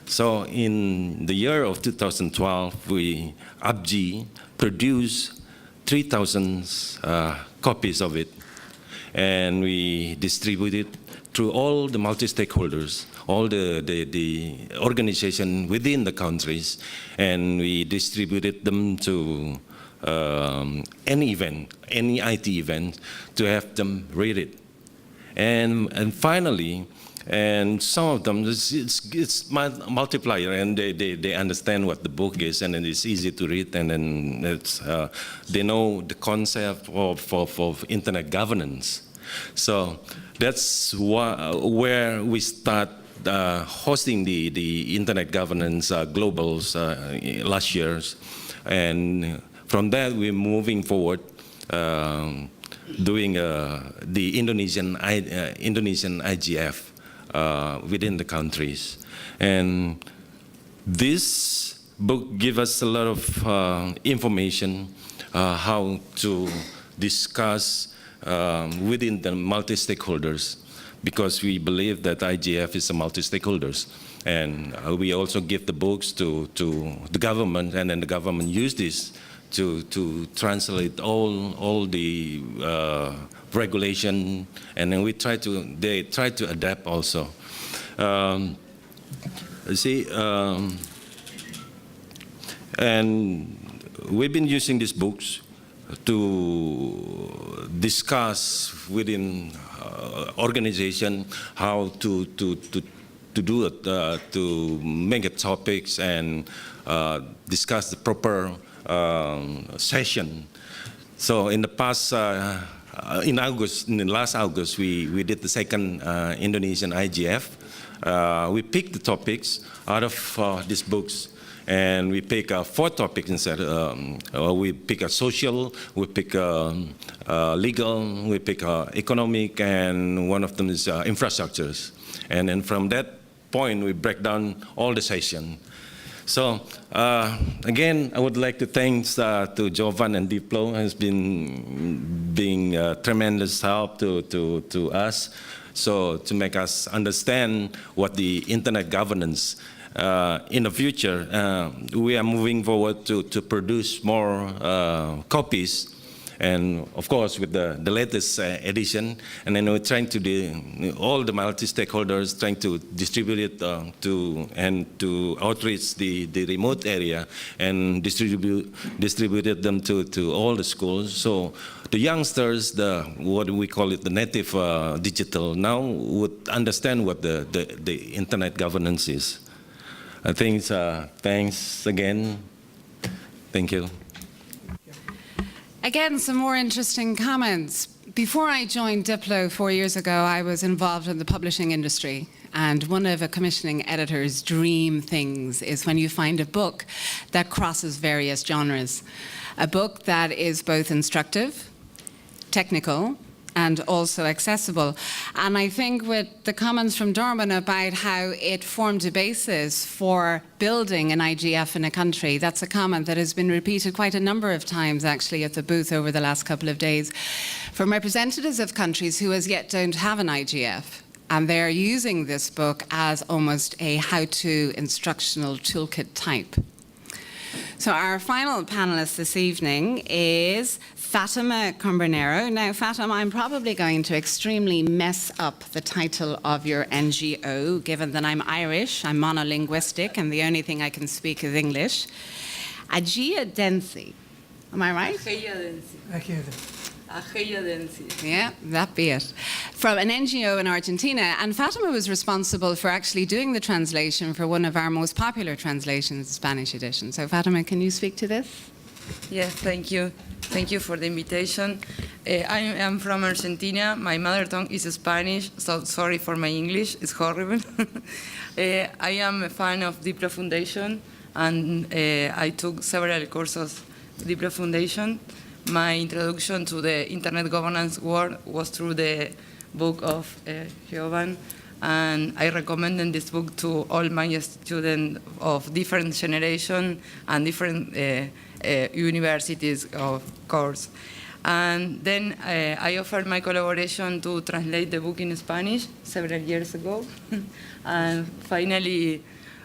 So in the year of 2012, UPG produced 3,000 copies of it, and we distributed through all the multi-stakeholders, all the organization within the countries, and we distributed them to any event, any IT event, to have them read it. And finally, and some of them, it's multiplier, and they understand what the book is, and then it's easy to read, and then it's, they know the concept of internet governance. So that's where we start hosting the internet governance globals last year, and from that we're moving forward, doing the Indonesian IGF within the countries. And this book gives us a lot of information how to discuss within the multi-stakeholders, because we believe that IGF is a multi-stakeholders. And we also give the books to the government, and then the government use this to translate all the regulation, and then they try to adapt also. And we've been using these books to discuss within organization how to do it, to make it topics and discuss the proper session. So in the past, in the last August, we did the second Indonesian IGF. We picked the topics out of these books, and we pick 4 topics instead. We pick a social, we pick legal, we pick economic, and one of them is infrastructures. And then from that point, we break down all the session. So again, I would like to thank to Jovan and Diplo, has been being tremendous help to us, so to make us understand what the internet governance. In the future, we are moving forward to produce more copies, and of course with the latest edition, and then we're trying to do all the multi-stakeholders, trying to distribute it to outreach the remote area, and distributed them to all the schools. So the youngsters, what we call it, the native digital, now would understand what the internet governance is. I think thanks again. Thank you. Again, some more interesting comments. Before I joined Diplo 4 years ago, I was involved in the publishing industry. And one of a commissioning editor's dream things is when you find a book that crosses various genres. A book that is both instructive, technical, and also accessible. And I think with the comments from Dorman about how it formed a basis for building an IGF in a country, that's a comment that has been repeated quite a number of times actually at the booth over the last couple of days from representatives of countries who as yet don't have an IGF. And they're using this book as almost a how-to instructional toolkit type. So our final panelist this evening is Fatima Combernero. Now, Fatima, I'm probably going to extremely mess up the title of your NGO, given that I'm Irish, I'm monolinguistic, and the only thing I can speak is English. Agia Densi, am I right? Yeah, that be it. From an NGO in Argentina, and Fatima was responsible for actually doing the translation for one of our most popular translations, the Spanish edition. So Fatima, can you speak to this? Yes, thank you. Thank you for the invitation. I am from Argentina. My mother tongue is Spanish, so sorry for my English, it's horrible. I am a fan of Diplo Foundation, and I took several courses at Diplo Foundation. My introduction to the internet governance world was through the book of Jovan, and I recommend this book to all my students of different generation and different universities, of course. And then I offered my collaboration to translate the book in Spanish several years ago. And finally,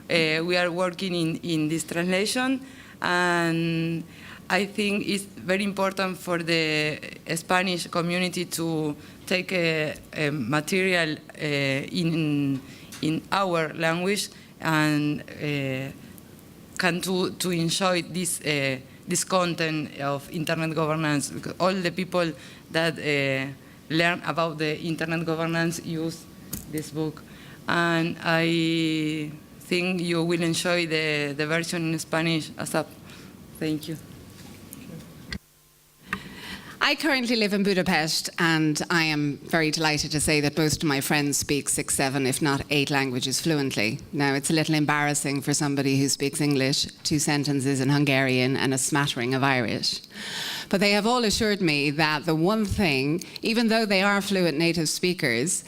we are working in this translation, and I think it's very important for the Spanish community to take a material in our language and can to enjoy this content of internet governance, because all the people that learn about the internet governance use this book. And I think you will enjoy the version in Spanish ASAP. Thank you. I currently live in Budapest, and I am very delighted to say that most of my friends speak 6, 7, if not 8 languages fluently. Now, it's a little embarrassing for somebody who speaks English, 2 sentences in Hungarian, and a smattering of Irish. But they have all assured me that the one thing, even though they are fluent native speakers,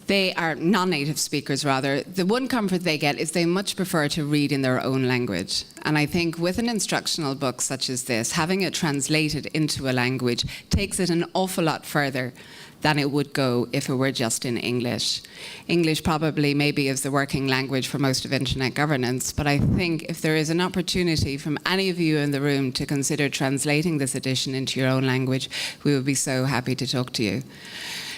they are non-native speakers rather, the one comfort they get is they much prefer to read in their own language. And I think with an instructional book such as this, having it translated into a language takes it an awful lot further than it would go if it were just in English. English probably maybe is the working language for most of internet governance, but I think if there is an opportunity from any of you in the room to consider translating this edition into your own language, we would be so happy to talk to you.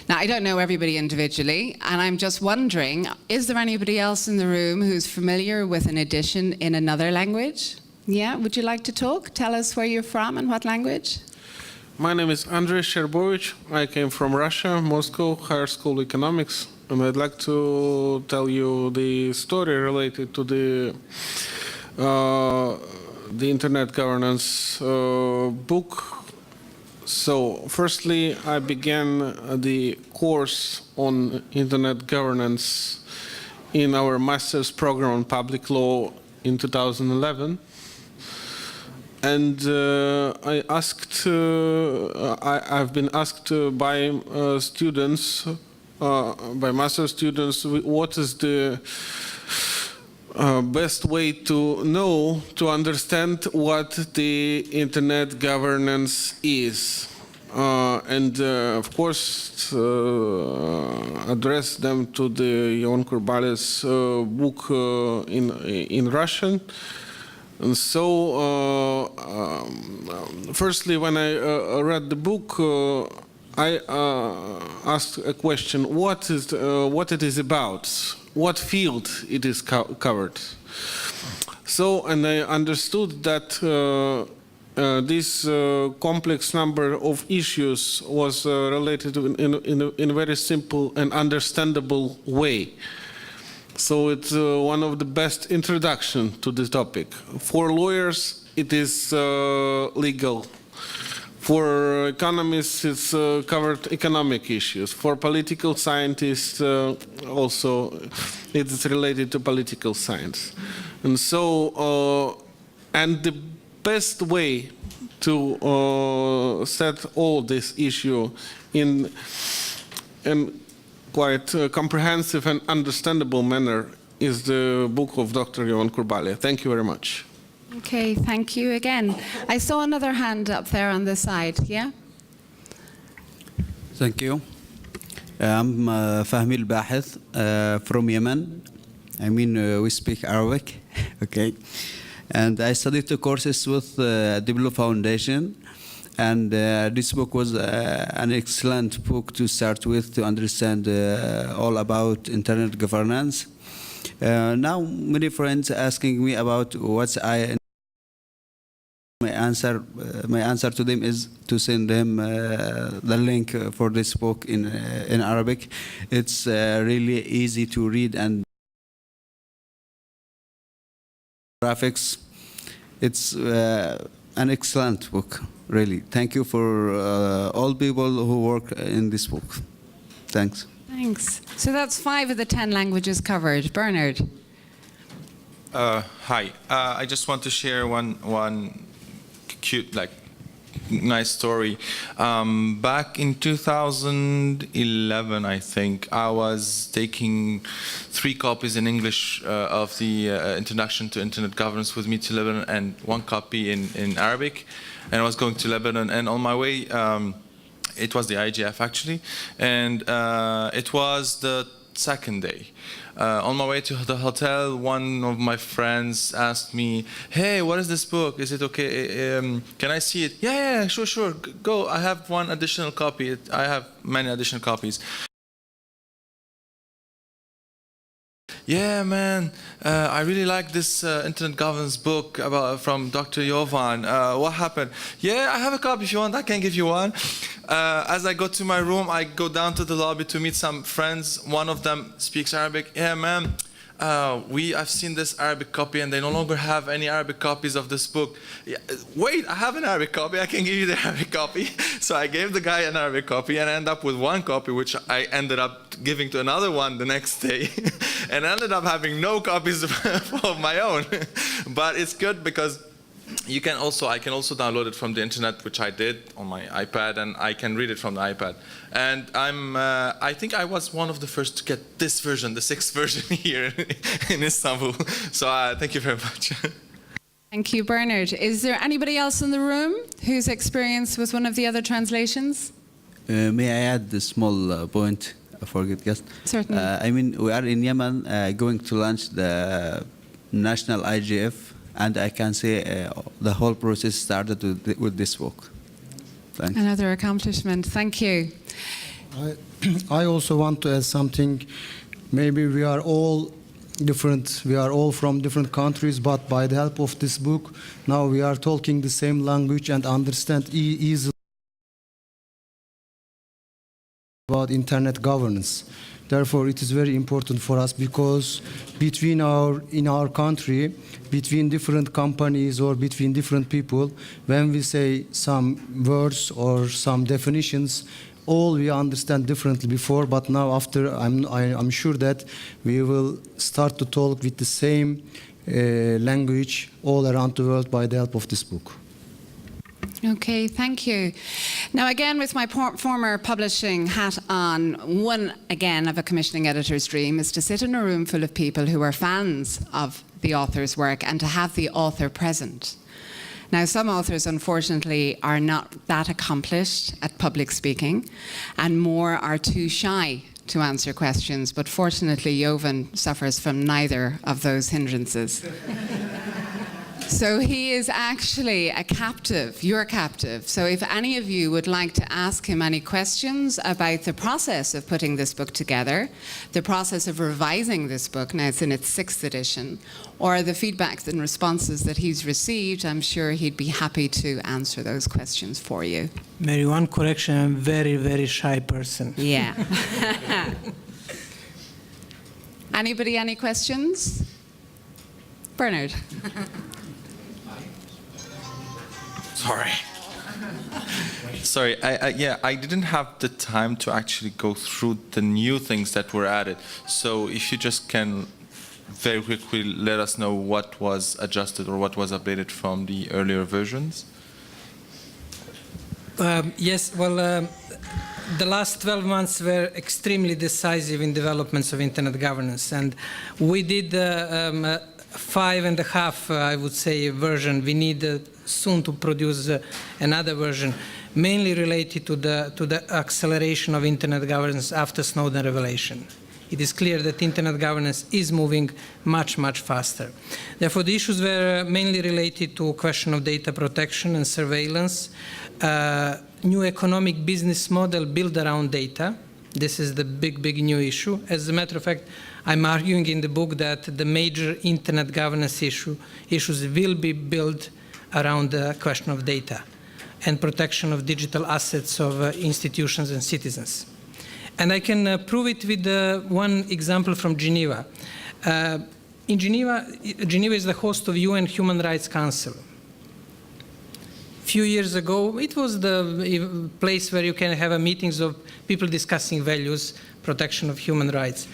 Now, I don't know everybody individually, and I'm just wondering, is there anybody else in the room who's familiar with an edition in another language? Yeah, would you like to talk? Tell us where you're from and what language. My name is Andrei Sherbovich. I came from Russia, Moscow, Higher School of Economics, and I'd like to tell you the story related to the Internet Governance book. So, firstly, I began the course on Internet governance in our master's program on public law in 2011. And I've been asked by students, by master students, what is the best way to understand what the internet governance is. Of course, address them to the Ion Curbale's book in Russian. And so, firstly, when I read the book, I asked a question: what it is about? What field it is covered? So, and I understood that this complex number of issues was related in a very simple and understandable way. So it's one of the best introduction to this topic. For lawyers, it is legal. For economists, it's covered economic issues. For political scientists, also, it's related to political science. And so, and the best way to set all this issue in quite comprehensive and understandable manner is the book of Dr. Ion Curbale. Thank you very much. Okay, thank you again. I saw another hand up there on the side, yeah? Thank you. I'm Fahmi al-Bahith from Yemen. I mean, we speak Arabic, okay? And I studied the courses with Diblo Foundation. And this book was an excellent book to start with to understand all about internet governance. Now, many friends asking me about what's my answer to them is to send them the link for this book in Arabic. It's really easy to read and graphics. It's an excellent book, really. Thank you for all people who work in this book. Thanks. Thanks. So that's 5 of the 10 languages covered. Bernard. Hi. I just want to share one cute, nice story. Back in 2011, I think, I was taking 3 copies in English of the Introduction to Internet Governance with me to Lebanon, and 1 copy in Arabic. And I was going to Lebanon, and on my way, it was the IGF actually, and it was the second day. On my way to the hotel, one of my friends asked me, "Hey, what is this book? Is it okay? Can I see it?" Yeah, sure. Go. I have one additional copy. I have many additional copies. Yeah, man, I really like this internet governance book from Dr. Jovan. What happened? Yeah, I have a copy if you want. I can give you one. As I go to my room, I go down to the lobby to meet some friends. One of them speaks Arabic. Yeah, man, I've seen this Arabic copy and they no longer have any Arabic copies of this book. Yeah, wait, I have an Arabic copy. I can give you the Arabic copy. So I gave the guy an Arabic copy and I ended up with one copy, which I ended up giving to another one the next day. And I ended up having no copies of my own. But it's good because I can also download it from the internet, which I did on my iPad, and I can read it from the iPad. And I think I was one of the first to get this version, the 6th version here in Istanbul. So thank you very much. Thank you, Bernard. Is there anybody else in the room whose experience with one of the other translations? May I add a small point? I forget, yes. Certainly. I mean, we are in Yemen going to launch the national IGF. And I can say the whole process started with this book. Thanks. Another accomplishment. Thank you. I also want to add something. Maybe we are all different. We are all from different countries, but by the help of this book, now we are talking the same language and understand easily about internet governance. Therefore, it is very important for us because in our country, between different companies or between different people, when we say some words or some definitions, all we understand differently before. But now, after I'm sure that we will start to talk with the same language all around the world by the help of this book. Okay, thank you. Now, again, with my former publishing hat on, one, again, of a commissioning editor's dream is to sit in a room full of people who are fans of the author's work and to have the author present. Now, some authors, unfortunately, are not that accomplished at public speaking, and more are too shy to answer questions, but fortunately, Jovan suffers from neither of those hindrances. So he is actually a captive, your captive. So if any of you would like to ask him any questions about the process of putting this book together, the process of revising this book, now it's in its 6th edition, or the feedbacks and responses that he's received, I'm sure he'd be happy to answer those questions for you. Mary, one correction, I'm a very, very shy person. Yeah. Anybody, any questions? Bernard. Sorry, I didn't have the time to actually go through the new things that were added. So if you just can very quickly let us know what was adjusted or what was updated from the earlier versions. Yes, well, the last 12 months were extremely decisive in developments of internet governance, and we did 5.5, I would say, version. We need soon to produce another version, mainly related to the acceleration of internet governance after Snowden revelation. It is clear that internet governance is moving much, much faster. Therefore, the issues were mainly related to question of data protection and surveillance, new economic business model built around data. This is the big new issue. As a matter of fact, I'm arguing in the book that the major internet governance issues will be built around the question of data and protection of digital assets of institutions and citizens. And I can prove it with one example from Geneva. In Geneva is the host of UN Human Rights Council. A few years ago, it was the place where you can have meetings of people discussing values, protection of human rights.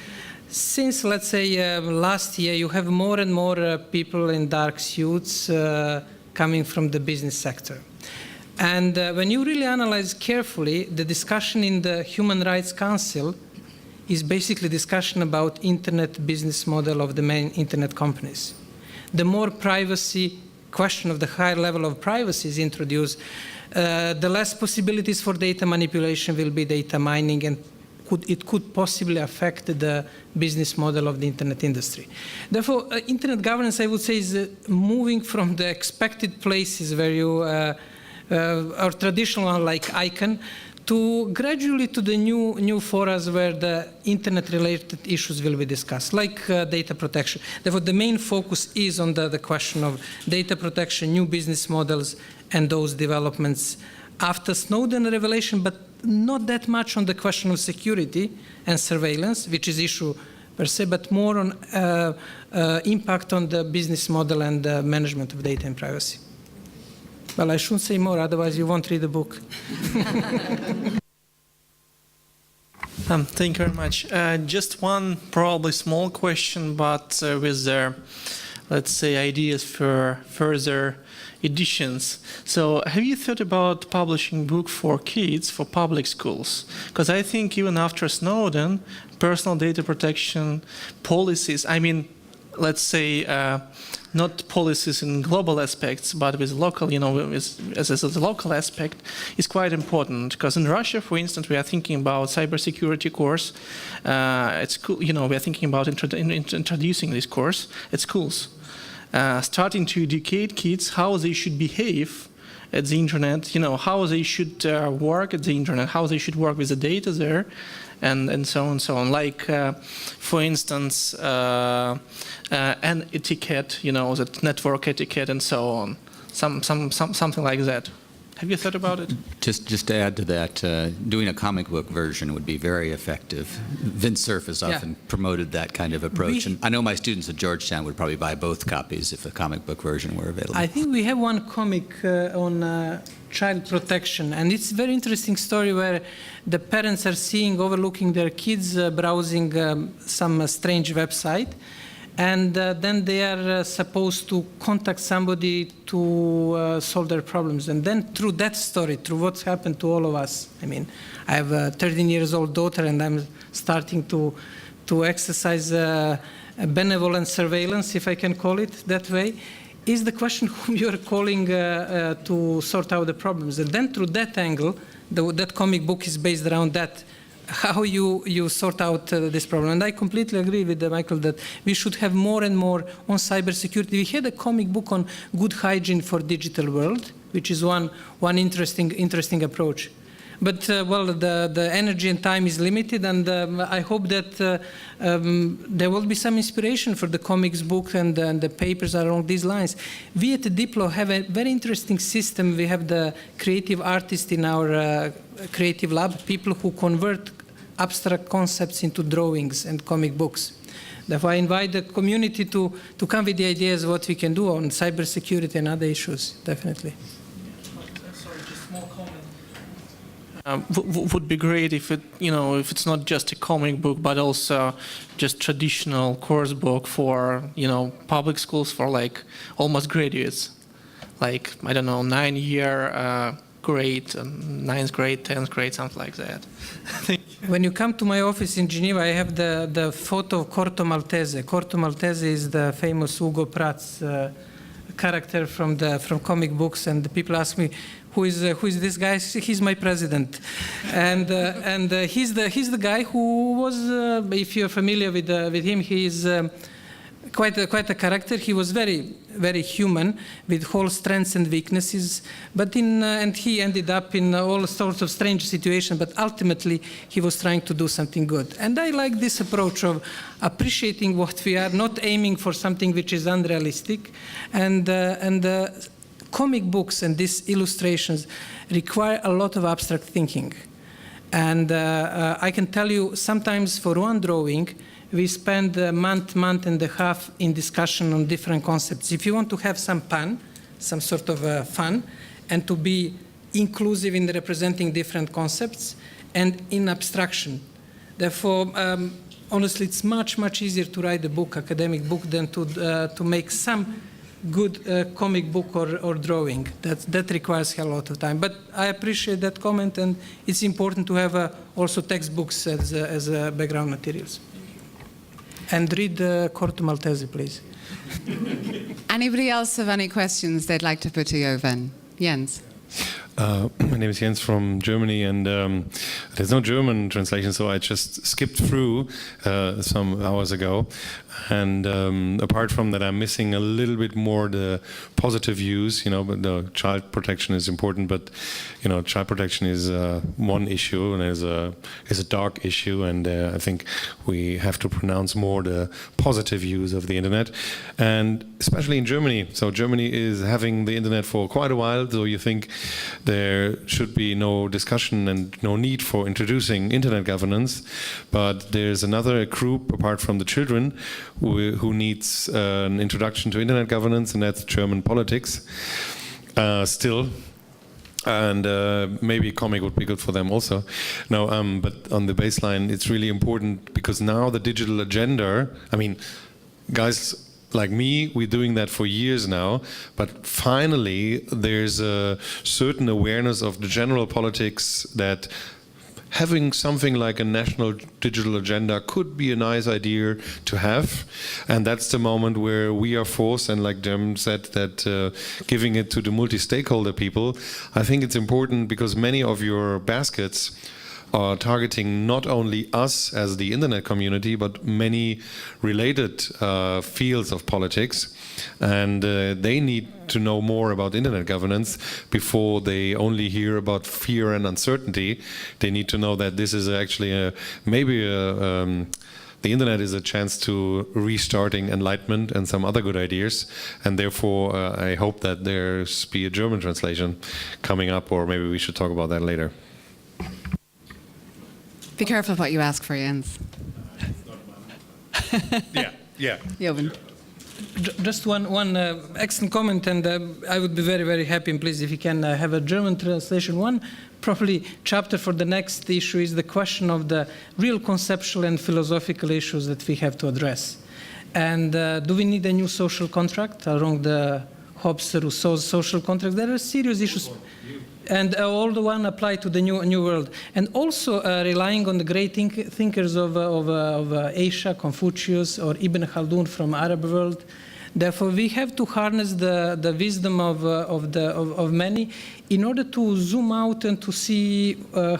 Since, let's say, last year, you have more and more people in dark suits coming from the business sector. And when you really analyze carefully, the discussion in the Human Rights Council is basically discussion about internet business model of the main internet companies. The more privacy, question of the higher level of privacy is introduced, the less possibilities for data manipulation will be, data mining, and it could possibly affect the business model of the internet industry. Therefore, internet governance, I would say, is moving from the expected places where you are traditional like ICANN to gradually to the new forums where the internet-related issues will be discussed, like data protection. Therefore, the main focus is on the question of data protection, new business models, and those developments after Snowden revelation, but not that much on the question of security and surveillance, which is issue per se, but more on impact on the business model and management of data and privacy. Well, I shouldn't say more, otherwise you won't read the book. Thank you very much. Just one probably small question, but with let's say, ideas for further editions. So have you thought about publishing book for kids for public schools? Because I think even after Snowden, personal data protection policies, I mean, let's say, not policies in global aspects, but with local, as a local aspect, is quite important. Because in Russia, for instance, we are thinking about cybersecurity course. At school, we are thinking about introducing this course at schools, starting to educate kids how they should behave at the internet, how they should work at the internet, how they should work with the data there, and so on and so on. Like, for instance, an etiquette, the network etiquette and so on. Something like that. Have you thought about it? Just to add to that, doing a comic book version would be very effective. Vince Cerf has often promoted that kind of approach. And I know my students at Georgetown would probably buy both copies if a comic book version were available. I think we have one comic on child protection, and it's a very interesting story where the parents are overlooking their kids browsing some strange website, and then they are supposed to contact somebody to solve their problems. And then through that story, through what's happened to all of us, I mean, I have a 13-year-old daughter, and I'm starting to exercise benevolent surveillance, if I can call it that way, is the question whom you're calling to sort out the problems. And then through that angle, that comic book is based around that, how you sort out this problem. And I completely agree with Michael that we should have more and more on cybersecurity. We had a comic book on good hygiene for digital world, which is one interesting approach. But well, the energy and time is limited, and I hope that there will be some inspiration for the comics book and the papers along these lines. We at Diplo have a very interesting system. We have the creative artists in our creative lab, people who convert abstract concepts into drawings and comic books. Therefore, I invite the community to come with the ideas what we can do on cybersecurity and other issues, definitely. Sorry, just small comment. Would be great if if it's not just a comic book, but also just traditional course book for, public schools for like almost graduates, like, I don't know, 9-year grade, 9th grade, 10th grade, something like that. When you come to my office in Geneva, I have the photo of Corto Maltese. Corto Maltese is the famous Hugo Pratt's character from comic books, and the people ask me, who is this guy? He's my president, and he's the guy who was, if you're familiar with him, he is quite a character. He was very, very human with whole strengths and weaknesses, but and he ended up in all sorts of strange situations, but ultimately he was trying to do something good. And I like this approach of appreciating what we are, not aiming for something which is unrealistic, and comic books and these illustrations require a lot of abstract thinking. And I can tell you, sometimes for one drawing, we spend a month and a half in discussion on different concepts. If you want to have some fun, some sort of fun, and to be inclusive in representing different concepts and in abstraction. Therefore, honestly, it's much easier to write a book, academic book, than to make some good comic book or drawing. That requires a lot of time. But I appreciate that comment, and it's important to have also textbooks as background materials. And read Corto Maltese, please. Anybody else have any questions they'd like to put to Jovan? Jens? My name is Jens from Germany, and there's no German translation, so I just skipped through some hours ago. And apart from that, I'm missing a little bit more the positive views. But the child protection is important, but child protection is one issue and is a dark issue, and I think we have to pronounce more the positive use of the internet, and especially in Germany. So Germany is having the internet for quite a while, so you think there should be no discussion and no need for introducing internet governance, but there's another group apart from the children who needs an introduction to internet governance, and that's German politics still. And maybe a comic would be good for them also. No, but on the baseline, it's really important because now the digital agenda, guys like me, we're doing that for years now, but finally there's a certain awareness of the general politics that having something like a national digital agenda could be a nice idea to have, and that's the moment where we are forced, and like Jem said, that giving it to the multi-stakeholder people, I think it's important because many of your baskets are targeting not only us as the internet community, but many related fields of politics. And they need to know more about internet governance before they only hear about fear and uncertainty. They need to know that this is actually the internet is a chance to restarting enlightenment and some other good ideas. And therefore, I hope that there's be a German translation coming up, or maybe we should talk about that later. Be careful what you ask for, Jens. Yeah. Jovan. Just one excellent comment, and I would be very, very happy, and please, if you can have a German translation. One probably chapter for the next issue is the question of the real conceptual and philosophical issues that we have to address. And do we need a new social contract along the Hobbes-Rousseau's social contract? There are serious issues. And all the one apply to the new world, and also relying on the great thinkers of Asia, Confucius, or Ibn Khaldun from Arab world. Therefore, we have to harness the wisdom of many in order to zoom out and to see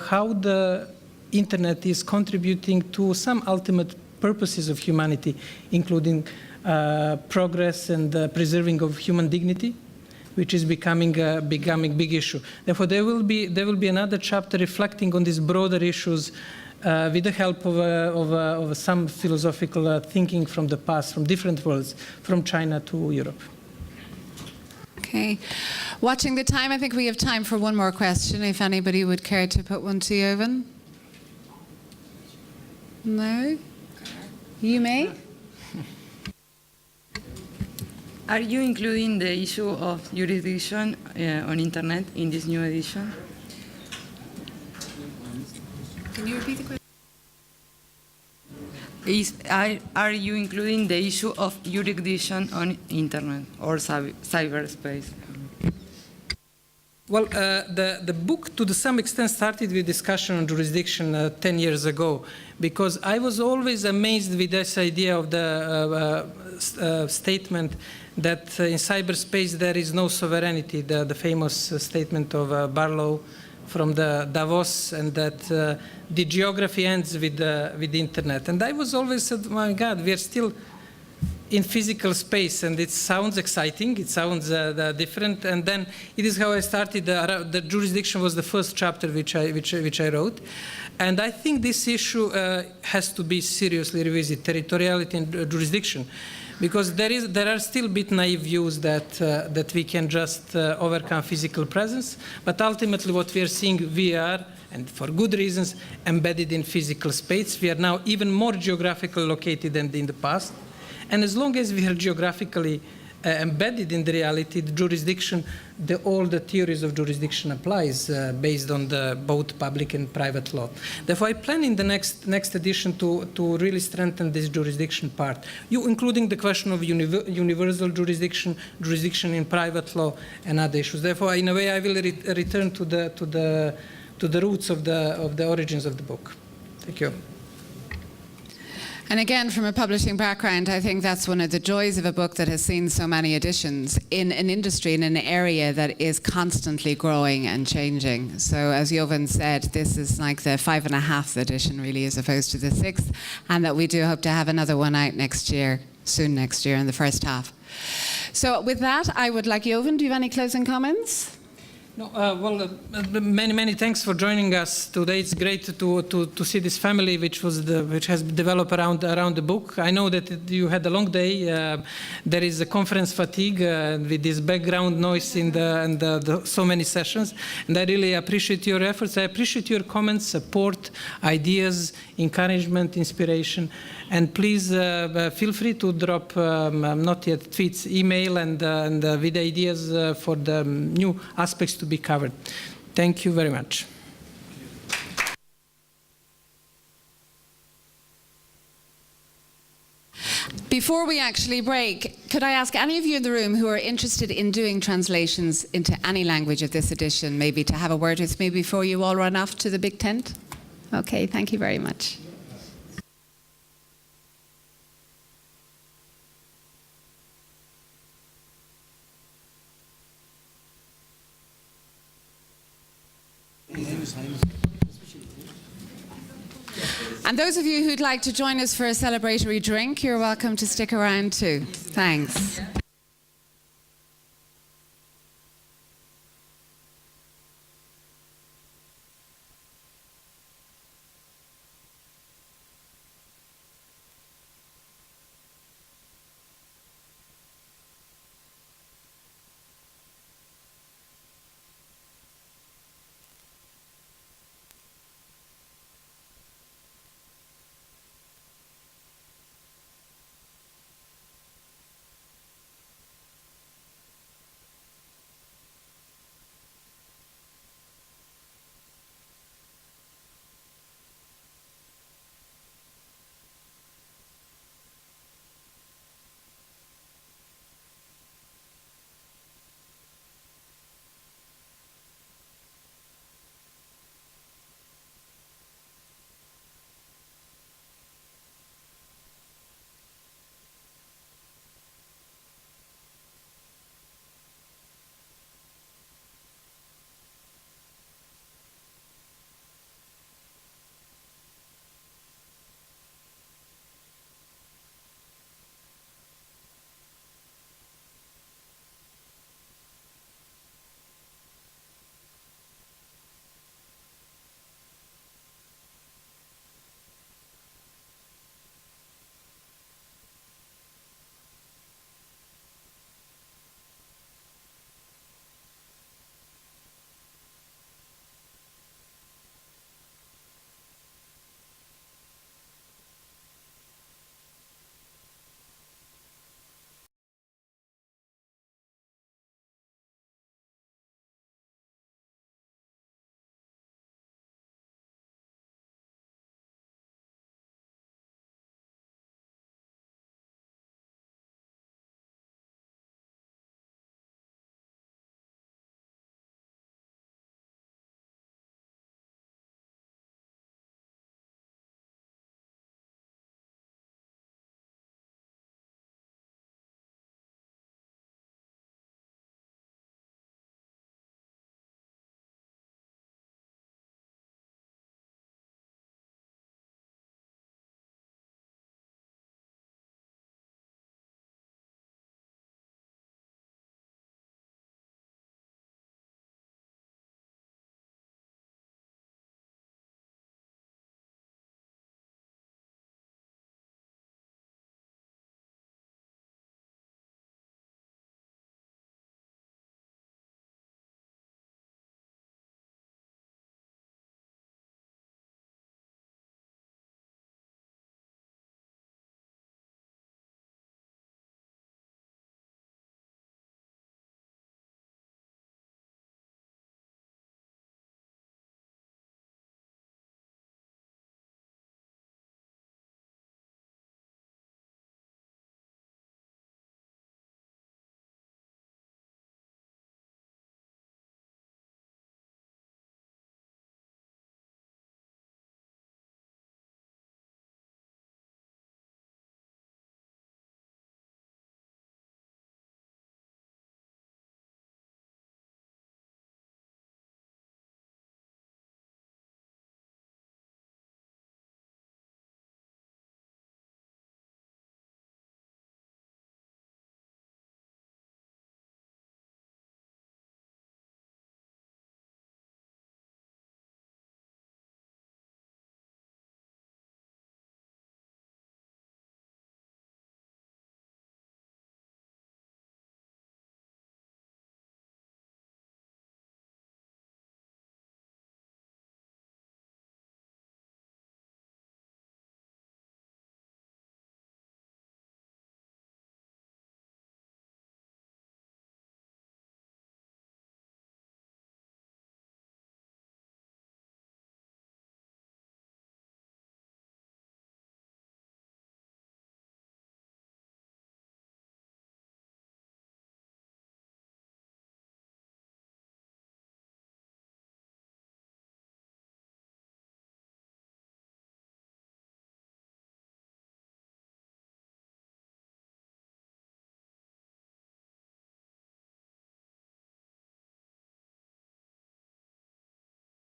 how the internet is contributing to some ultimate purposes of humanity, including progress and preserving of human dignity, which is becoming big issue. Therefore, there will be another chapter reflecting on these broader issues with the help of some philosophical thinking from the past, from different worlds, from China to Europe. Okay. Watching the time, I think we have time for one more question, if anybody would care to put one to Jovan. No? You may? Are you including the issue of jurisdiction on internet in this new edition? Can you repeat the question? Are you including the issue of jurisdiction on internet or cyberspace? Well, the book, to some extent, started with discussion on jurisdiction 10 years ago, because I was always amazed with this idea of the statement that in cyberspace there is no sovereignty, the famous statement of Barlow from the Davos, and that the geography ends with the internet. And I was always said, my God, we are still in physical space, and it sounds exciting, it sounds different. And then it is how I started. The jurisdiction was the first chapter which I wrote. And I think this issue has to be seriously revisited, territoriality and jurisdiction. Because there are still a bit naive views that we can just overcome physical presence, but ultimately what we are seeing, we are, and for good reasons, embedded in physical space. We are now even more geographically located than in the past. And as long as we are geographically embedded in the reality, the jurisdiction, all the theories of jurisdiction applies based on both public and private law. Therefore, I plan in the next edition to really strengthen this jurisdiction part, including the question of universal jurisdiction, jurisdiction in private law, and other issues. Therefore, in a way, I will return to the roots of the origins of the book. Thank you. And again, from a publishing background, I think that's one of the joys of a book that has seen so many editions in an industry, in an area that is constantly growing and changing. So as Jovan said, this is like the 5.5th edition really, as opposed to the 6th, and that we do hope to have another one out next year, soon next year in the first half. So with that, I would like Jovan, do you have any closing comments? No, many thanks for joining us today. It's great to see this family which has developed around the book. I know that you had a long day. There is a conference fatigue with this background noise in the so many sessions, and I really appreciate your efforts. I appreciate your comments, support, ideas, encouragement, inspiration, and please feel free to drop not yet tweets, email, and with ideas for the new aspects to be covered. Thank you very much. Before we actually break, could I ask any of you in the room who are interested in doing translations into any language of this edition, maybe to have a word with me before you all run off to the big tent? Okay, thank you very much. And those of you who'd like to join us for a celebratory drink, you're welcome to stick around too. Thanks.